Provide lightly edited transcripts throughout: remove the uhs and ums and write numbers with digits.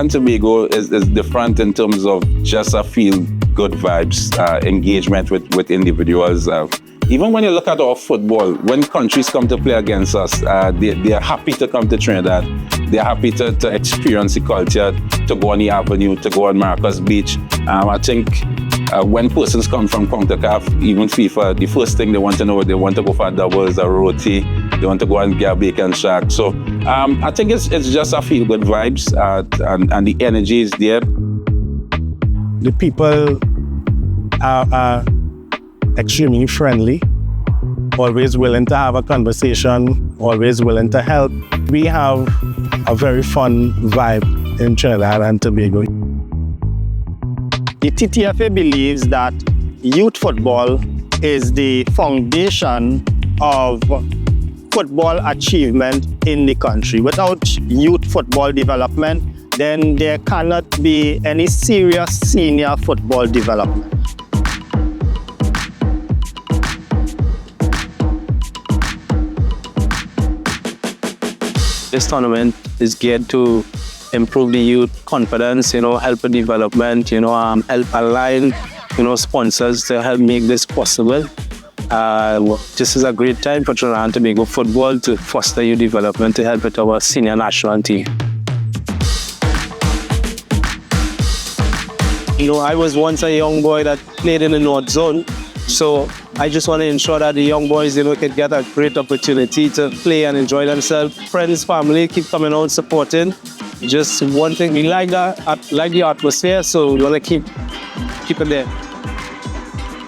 and Tobago is different in terms of just a feel-good vibes, engagement with individuals. Even when you look at our football, when countries come to play against us, they are happy to come to Trinidad. They're happy to experience the culture, to go on the avenue, to go on Marcus Beach. I think when persons come from Concacaf, even FIFA, the first thing they want to know, they want to go for doubles, a roti, they want to go and get a bacon shack. So I think it's just a feel-good vibes, and the energy is there. The people are extremely friendly, always willing to have a conversation, always willing to help. We have a very fun vibe in Trinidad and Tobago. The TTFA believes that youth football is the foundation of football achievement in the country. Without youth football development, then there cannot be any serious senior football development. This tournament is geared to improve the youth confidence, help the development, help align, sponsors to help make this possible. This is a great time for Trinidad and Tobago football to foster youth development, to help with our senior national team. I was once a young boy that played in the North Zone, so I just want to ensure that the young boys, can get a great opportunity to play and enjoy themselves. Friends, family, keep coming out, supporting. Just one thing, we like the atmosphere, so we want to keep it there.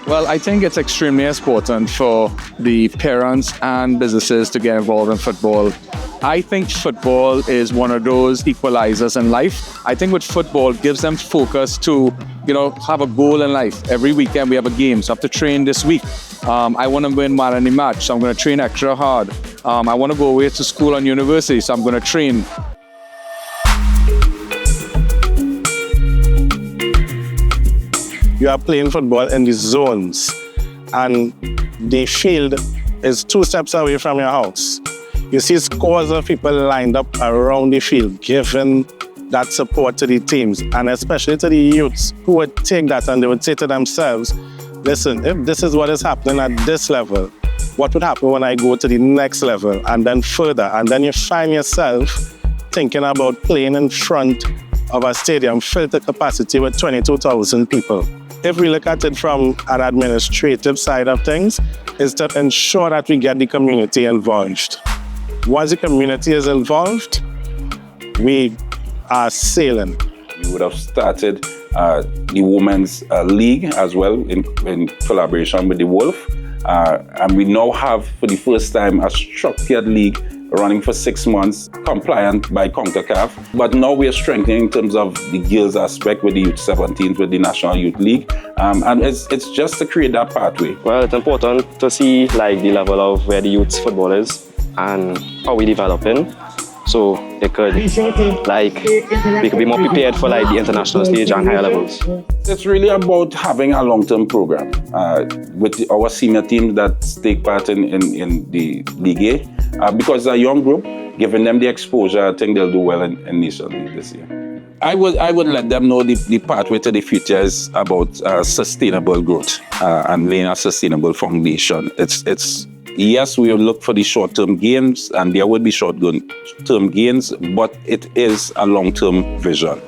Well, I think it's extremely important for the parents and businesses to get involved in football. I think football is one of those equalizers in life. I think with football gives them focus to, have a goal in life. Every weekend we have a game, so I have to train this week. I want to win man in the match, so I'm going to train extra hard. I want to go away to school and university, so I'm going to train. You are playing football in the zones, and the field is 2 steps away from your house. You see scores of people lined up around the field, giving that support to the teams, and especially to the youths who would take that and they would say to themselves, listen, if this is what is happening at this level, what would happen when I go to the next level and then further? And then you find yourself thinking about playing in front of a stadium filled to capacity with 22,000 people. If we look at it from an administrative side of things, is to ensure that we get the community involved. Once the community is involved, we are sailing. We would have started the Women's League as well in collaboration with the Wolf. And we now have, for the first time, a structured league running for 6 months, compliant by Concacaf. But now we are strengthening in terms of the girls aspect with the Youth 17s, with the National Youth League. And it's just to create that pathway. Well, it's important to see the level of where the youth football is and how we're developing. So they could, we could be more prepared for the international stage and higher levels. It's really about having a long-term program with our senior teams that take part in the League A. Because it's a young group, giving them the exposure, I think they'll do well in Nation League this year. I would let them know the pathway to the future is about sustainable growth and laying a sustainable foundation. Yes, we will look for the short-term gains, and there will be short-term gains, but it is a long-term vision.